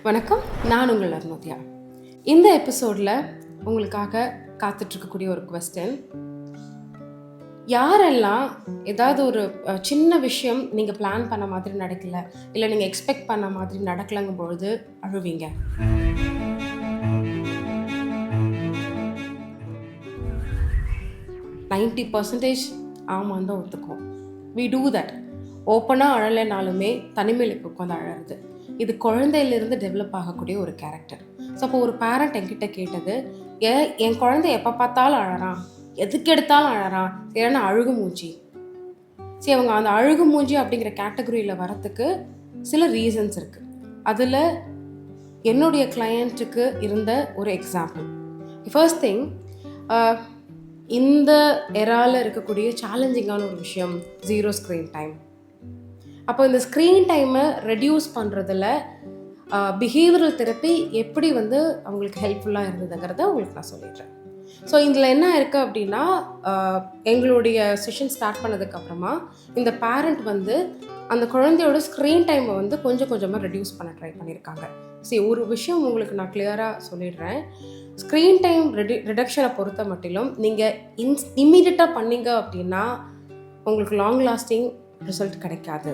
வணக்கம், நான் உங்கள் அருணோத்யா. இந்த எபிசோடில் உங்களுக்காக காத்துட்ருக்கக்கூடிய ஒரு கொஸ்டின், யாரெல்லாம் ஏதாவது ஒரு சின்ன விஷயம் நீங்கள் பிளான் பண்ண மாதிரி நடக்கலை, இல்லை நீங்கள் எக்ஸ்பெக்ட் பண்ண மாதிரி நடக்கலைங்கும் பொழுது அழுவீங்க? நைன்டி பர்சன்டேஜ் ஆமாம் தான் ஒத்துக்கும். We do that. ஓப்பனாக அழலைனாலுமே தனிமையில் உட்காந்து அழறது. இது குழந்தையிலிருந்து டெவலப் ஆகக்கூடிய ஒரு கேரக்டர். ஸோ அப்போ ஒரு பேரண்ட் என்கிட்ட கேட்டது, என் குழந்தை எப்போ பார்த்தாலும் அழறான், எதுக்கு எடுத்தாலும் அழறான், ஏன்னா அழுகு மூஞ்சி. சரி, அவங்க அந்த அழுகு மூஞ்சி அப்படிங்கிற கேட்டகரியில் வரத்துக்கு சில ரீசன்ஸ் இருக்குது. அதில் என்னுடைய கிளையண்ட்டுக்கு இருந்த ஒரு எக்ஸாம்பிள். ஃபர்ஸ்ட் திங், இந்த எராவில் இருக்கக்கூடிய சேலஞ்சிங்கான ஒரு விஷயம் ஜீரோ ஸ்க்ரீன் டைம். அப்போ இந்த ஸ்க்ரீன் டைமை ரெடியூஸ் பண்ணுறதுல பிஹேவியரல் தெரப்பி எப்படி அவங்களுக்கு ஹெல்ப்ஃபுல்லாக இருந்ததுங்கிறத உங்களுக்கு நான் சொல்லிடுறேன். ஸோ இதில் என்ன இருக்குது அப்படின்னா, எங்களுடைய செஷன் ஸ்டார்ட் பண்ணதுக்கப்புறமா இந்த பேரண்ட் அந்த குழந்தையோட ஸ்க்ரீன் டைமை கொஞ்சம் கொஞ்சமாக ரெடியூஸ் பண்ண ட்ரை பண்ணியிருக்காங்க. சரி, ஒரு விஷயம் உங்களுக்கு நான் கிளியராக சொல்லிடுறேன். ஸ்க்ரீன் டைம் ரிடக்ஷனை பொறுத்த மட்டிலும் நீங்கள் இம்மீடியட்டாக பண்ணீங்க அப்படின்னா உங்களுக்கு லாங் லாஸ்டிங் ரிசல்ட் கிடைக்காது.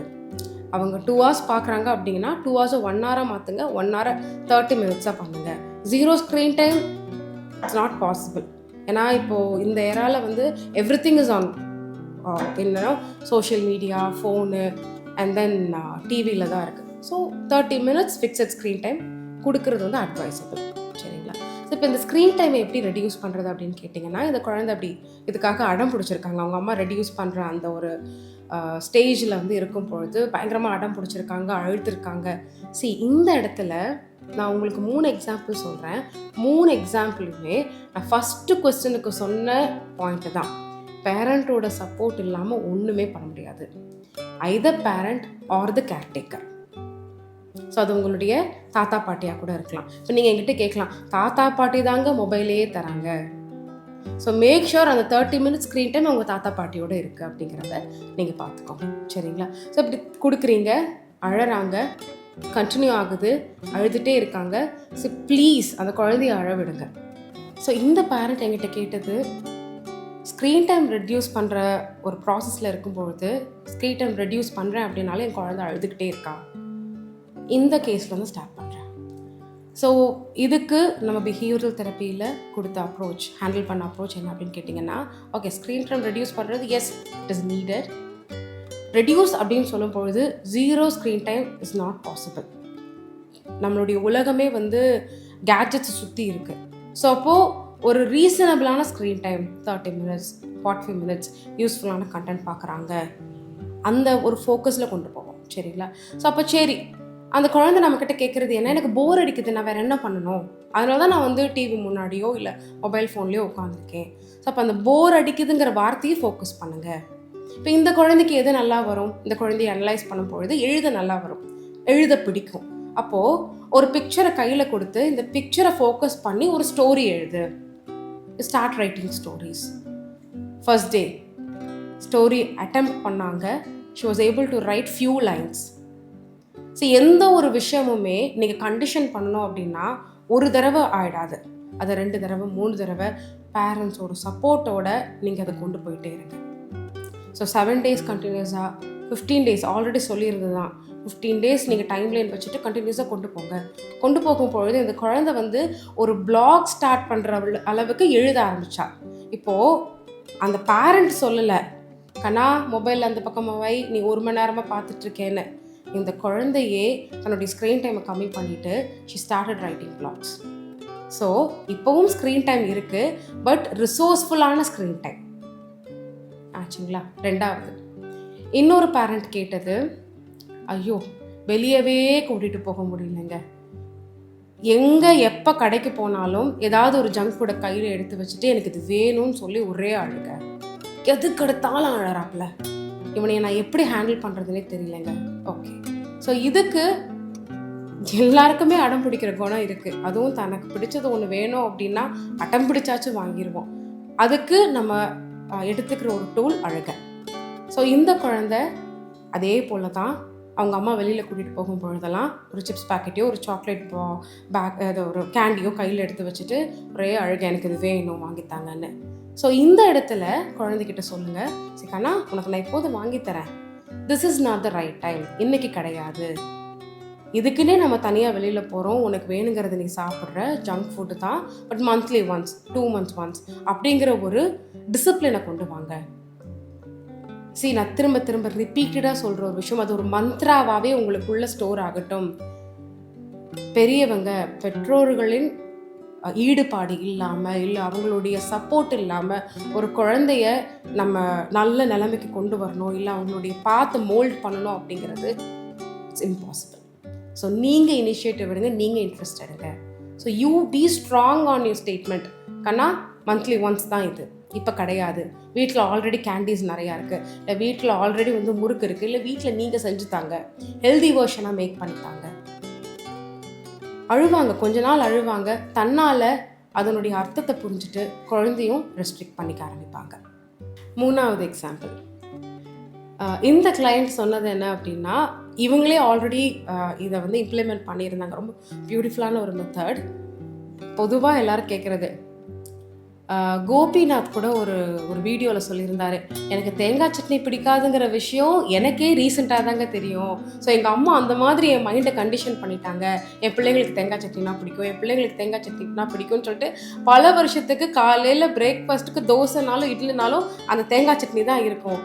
அவங்க 2 hours பார்க்குறாங்க அப்படின்னா 2 hours 1 hour மாற்றுங்க, 1 hour 30 minutes பண்ணுங்கள். Zero screen time it's not possible. ஏன்னா இப்போது இந்த ஏராவில் எவ்ரி திங் இஸ் ஆன் என்னன்னா social media, phone and then டிவியில் தான் இருக்குது. So 30 minutes fixed screen time கொடுக்கறது அட்வைசபிள். சரிங்களா? ஸோ இப்போ இந்த ஸ்க்ரீன் டைமை எப்படி ரெடியூஸ் பண்ணுறது அப்படின்னு கேட்டிங்கன்னா, இந்த குழந்தை அப்படி இதுக்காக அடம் பிடிச்சிருக்காங்க. அவங்க அம்மா ரெடியூஸ் பண்ணுற அந்த ஒரு ஸ்டேஜில் இருக்கும் பொழுது பயங்கரமாக அடம் பிடிச்சிருக்காங்க, அழுத்திருக்காங்க. இந்த இடத்துல நான் உங்களுக்கு 3 எக்ஸாம்பிள் சொல்கிறேன். 3 எக்ஸாம்பிளுமே நான் ஃபஸ்ட்டு கொஸ்டினுக்கு சொன்ன பாயிண்ட்டு தான். பேரண்ட்டோட சப்போர்ட் இல்லாமல் ஒன்றுமே பண்ண முடியாது. Either parent or the caretaker. So அது உங்களுடைய தாத்தா பாட்டியாக கூட இருக்கலாம். இப்போ நீங்கள் என்கிட்ட கேட்கலாம், தாத்தா பாட்டி தாங்க மொபைலே தராங்க, ஸோ மேக் ஷூர் அந்த 30 minutes ஸ்க்ரீன் டைம் அவங்க தாத்தா பாட்டியோடு இருக்குது அப்படிங்கிறத நீங்கள் பார்த்துக்கோங்க. சரிங்களா? ஸோ இப்படி கொடுக்குறீங்க, அழறாங்க, கண்டினியூ ஆகுது, அழுதுகிட்டே இருக்காங்க. ஸோ ப்ளீஸ் அந்த குழந்தைய அழ விடுங்க. ஸோ இந்த பேரண்ட் என்கிட்ட கேட்டது, ஸ்க்ரீன் டைம் ரெடியூஸ் பண்ணுற ஒரு ப்ராசஸில் இருக்கும்பொழுது ஸ்க்ரீன் டைம் ரெடியூஸ் பண்ணுறேன் அப்படின்னாலே என் குழந்தை அழுதுகிட்டே இருக்கா. இந்த கேஸில் ஸ்டார்ட் பண்ணுறேன். ஸோ இதுக்கு நம்ம பிஹேவியரல் தெரப்பியில் கொடுத்த அப்ரோச், ஹேண்டில் பண்ண அப்ரோச் என்ன அப்படின்னு கேட்டிங்கன்னா, ஓகே, ஸ்க்ரீன் டைம் ரெடியூஸ் பண்ணுறது yes, it is needed. Reduce அப்படின்னு சொல்லும் பொழுது zero screen time is not possible. நம்மளுடைய உலகமே கேட்ஜெட்ஸ் சுற்றி இருக்குது. ஸோ அப்போது ஒரு ரீசனபிளான ஸ்க்ரீன் டைம் 30 minutes 45 minutes யூஸ்ஃபுல்லான கண்டென்ட் பார்க்குறாங்க, அந்த ஒரு ஃபோக்கஸில் கொண்டு போவோம். சரிங்களா? ஸோ அப்போ சரி, அந்த குழந்தை நம்மக்கிட்ட கேட்குறது என்ன, எனக்கு போர் அடிக்குது, நான் வேறு என்ன பண்ணணும், அதனால தான் நான் டிவி முன்னாடியோ இல்லை மொபைல் ஃபோன்லேயோ உட்காந்துருக்கேன். ஸோ அப்போ அந்த போர் அடிக்குதுங்கிற வார்த்தையை ஃபோக்கஸ் பண்ணுங்கள். இப்போ இந்த குழந்தைக்கு எது நல்லா வரும், இந்த குழந்தைய அனலைஸ் பண்ணும் பொழுது எழுத நல்லா வரும், எழுத பிடிக்கும். அப்போது ஒரு பிக்சரை கையில் கொடுத்து இந்த பிக்சரை ஃபோக்கஸ் பண்ணி ஒரு ஸ்டோரி எழுது. Start writing stories. First day story attempt பண்ணாங்க. She was able to write few lines. So எந்த ஒரு விஷயமுமே நீங்கள் கண்டிஷன் பண்ணணும் அப்படின்னா ஒரு தடவை ஆகிடாது, அதை 2 தடவை 3 தடவை பேரண்ட்ஸோட சப்போர்ட்டோட நீங்கள் அதை கொண்டு போயிட்டே இருங்க. ஸோ 7 days கண்டினியூஸாக, 15 days ஆல்ரெடி சொல்லியிருந்தது தான், 15 days நீங்கள் டைம் லைன் வச்சுட்டு கண்டினியூஸாக கொண்டு போங்க. கொண்டு போகும்பொழுது இந்த குழந்தை ஒரு பிளாக் ஸ்டார்ட் பண்ணுற அளவுக்கு எழுத ஆரம்பித்தா. இப்போது அந்த பேரண்ட் சொல்லலை, கண்ணா மொபைலில் அந்த பக்கமாக வை, நீ 1 மணி நேரமாக பார்த்துட்ருக்கேன்னு. இந்த குழந்தையே தன்னுடைய ஸ்க்ரீன் டைமை கம்மி பண்ணிவிட்டு she started writing blogs. So இப்போவும் ஸ்க்ரீன் டைம் இருக்குது, பட் ரிசோர்ஸ்ஃபுல்லான ஸ்க்ரீன் டைம் ஆச்சுங்களா? 2வது, இன்னொரு பேரண்ட் கேட்டது, ஐயோ வெளியவே கூட்டிகிட்டு போக முடியலைங்க, எங்கே எப்போ கடைக்கு போனாலும் ஏதாவது ஒரு ஜங்க் ஃபுட்டை கையில் எடுத்து வச்சுட்டு எனக்கு இது வேணும்னு சொல்லி ஒரே அழுக, எதுக்கு எடுத்தாலும் அழறாப்புல, இவனை நான் எப்படி ஹேண்டில் பண்ணுறதுனே தெரியலைங்க. ஓகே, ஸோ இதுக்கு எல்லாருக்குமே அடம் பிடிக்கிற குணம் இருக்குது. அதுவும் தனக்கு பிடிச்சது ஒன்று வேணும் அப்படின்னா அடம் பிடிச்சாச்சும் வாங்கிடுவோம். அதுக்கு நம்ம எடுத்துக்கிற ஒரு டூல் அழுக. ஸோ இந்த குழந்தை அதே போல் தான் அவங்க அம்மா வெளியில் கூட்டிகிட்டு போகும் பொழுதெல்லாம் ஒரு சிப்ஸ் பேக்கெட்டையோ ஒரு சாக்லேட் அது ஒரு கேண்டியோ கையில் எடுத்து வச்சுட்டு ஒரே அழுக எனக்கு இது வேணும் வாங்கித்தாங்கன்னு. ஸோ இந்த இடத்துல குழந்தைகிட்ட சொல்லுங்கள், சரி கண்ணா உனக்கு நான் இப்போது வாங்கித்தரேன், this is not the right time, இன்றைக்கி கிடையாது, இதுக்குன்னே நம்ம தனியாக வெளியில் போகிறோம், உனக்கு வேணுங்கிறது நீ சாப்பிட்ற ஜங்க் ஃபுட்டு தான், but monthly once 2 months once அப்படிங்கிற ஒரு டிசிப்ளினை கொண்டு வாங்க. நான் திரும்ப திரும்ப ரிப்பீட்டடாக சொல்கிற ஒரு விஷயம், அது ஒரு மந்த்ராவாகவே உங்களுக்குள்ள ஸ்டோர் ஆகட்டும். பெரியவங்க பெற்றோர்களின் ஈடுபாடு இல்லாமல், இல்லை அவங்களுடைய சப்போர்ட் இல்லாமல் ஒரு குழந்தைய நம்ம நல்ல நிலைமைக்கு கொண்டு வரணும், இல்லை அவங்களுடைய பார்த்து மோல்ட் பண்ணணும் அப்படிங்கிறது இட்ஸ் இம்பாசிபிள். ஸோ நீங்கள் இனிஷியேட்டிவ் எடுங்க, நீங்கள் இன்ட்ரெஸ்ட் எடுங்க. So you be strong on your statement. கண்ணா மந்த்லி ஒன்ஸ் தான் இது, இப்போ கிடையாது, வீட்டில் ஆல்ரெடி கேண்டீஸ் நிறையா இருக்குது, இல்லை வீட்டில் ஆல்ரெடி முறுக்கு இருக்குது, இல்லை வீட்டில் நீங்கள் செஞ்சு தாங்க, ஹெல்தி வேர்ஷனாக மேக் பண்ணித்தாங்க. அழுவாங்க, கொஞ்ச நாள் அழுவாங்க, தன்னால் அதனுடைய அர்த்தத்தை புரிஞ்சுட்டு குழந்தையும் ரெஸ்ட்ரிக்ட் பண்ணிக்க ஆரம்பிப்பாங்க. 3வது எக்ஸாம்பிள், இந்த கிளையண்ட் சொன்னது என்ன அப்படின்னா, இவங்களே ஆல்ரெடி இதை இம்ப்ளிமெண்ட் பண்ணியிருந்தாங்க. ரொம்ப பியூட்டிஃபுல்லான ஒரு மெத்தட். பொதுவாக எல்லோரும் கேட்குறது, கோபிநாத் கூட ஒரு வீடியோவில் சொல்லியிருந்தாரு, எனக்கு தேங்காய் சட்னி பிடிக்காதுங்கிற விஷயம் எனக்கே ரீசெண்டாக தாங்க தெரியும். ஸோ எங்கள் அம்மா அந்த மாதிரி என் மைண்டை கண்டிஷன் பண்ணிட்டாங்க, என் பிள்ளைங்களுக்கு தேங்காய் சட்னினா பிடிக்கும், என் பிள்ளைங்களுக்கு தேங்காய் சட்னினா பிடிக்கும்னு சொல்லிட்டு பல வருஷத்துக்கு காலையில் பிரேக்ஃபாஸ்ட்டுக்கு தோசைனாலும் இட்லினாலும் அந்த தேங்காய் சட்னி தான் இருக்கும்.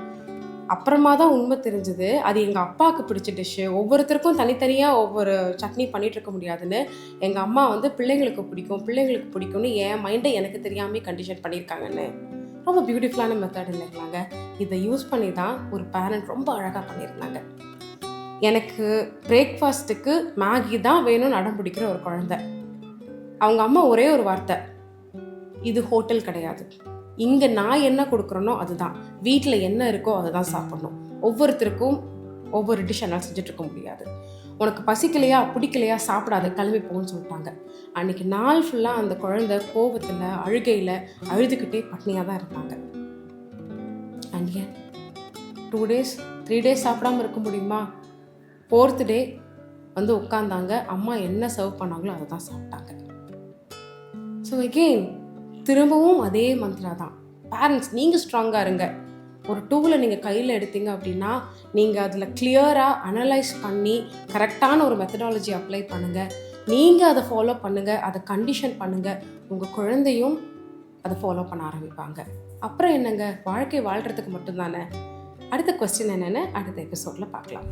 அப்புறமா தான் உண்மை தெரிஞ்சது, அது எங்கள் அப்பாவுக்கு பிடிச்ச டிஷ்ஷு, ஒவ்வொருத்தருக்கும் தனித்தனியாக ஒவ்வொரு சட்னி பண்ணிகிட்ருக்க முடியாதுன்னு எங்கள் அம்மா பிள்ளைங்களுக்கு பிடிக்கும்னு என் மைண்டை எனக்கு தெரியாமல் கண்டிஷன் பண்ணியிருக்காங்கன்னு. ரொம்ப பியூட்டிஃபுல்லான மெத்தட் இல்லைங்களாங்க. இதை யூஸ் பண்ணி தான் ஒரு பேரண்ட் ரொம்ப அழகாக பண்ணியிருந்தாங்க. எனக்கு பிரேக்ஃபாஸ்ட்டுக்கு மேகி தான் வேணும்னு அடம் பிடிக்கிற ஒரு குழந்தை, அவங்க அம்மா ஒரே ஒரு வார்த்தை, இது ஹோட்டல் கிடையாது, இங்கே நான் என்ன கொடுக்குறேனோ அதுதான், வீட்டில் என்ன இருக்கோ அதை தான் சாப்பிட்ணும், ஒவ்வொருத்தருக்கும் ஒவ்வொரு டிஷ் என்னால் செஞ்சுட்ருக்க முடியாது, உனக்கு பசிக்கலையா பிடிக்கலையா சாப்பிடாத கிளம்பி போன்னு சொல்லிட்டாங்க. அன்றைக்கி நாள் ஃபுல்லாக அந்த குழந்தை கோபத்தில் அழுகையில் அழுதுகிட்டே பட்னியாக தான் இருந்தாங்க. அண்ட் ஏன் 2 days 3 days சாப்பிடாமல் இருக்க முடியுமா? 4th day உட்காந்தாங்க, அம்மா என்ன சர்வ் பண்ணாங்களோ அதை தான் சாப்பிட்டாங்க. ஸோ அகெயின் திரும்பவும் அதே மந்த்ரா தான். பேரண்ட்ஸ் நீங்கள் ஸ்ட்ராங்காக இருங்க. ஒரு டூலை நீங்கள் கையில் எடுத்தீங்க அப்படின்னா நீங்கள் அதில் கிளியராக அனலைஸ் பண்ணி கரெக்டான ஒரு மெத்தடாலஜி அப்ளை பண்ணுங்கள். நீங்கள் அதை ஃபாலோ பண்ணுங்கள், அதை கண்டிஷன் பண்ணுங்கள், உங்கள் குழந்தையும் அதை ஃபாலோ பண்ண ஆரம்பிப்பாங்க. அப்புறம் என்னங்க, வாழ்க்கை வாழ்கிறதுக்கு மட்டும்தானே. அடுத்த கொஸ்டின் என்னென்னு அடுத்த எபிசோடில் பார்க்கலாம்.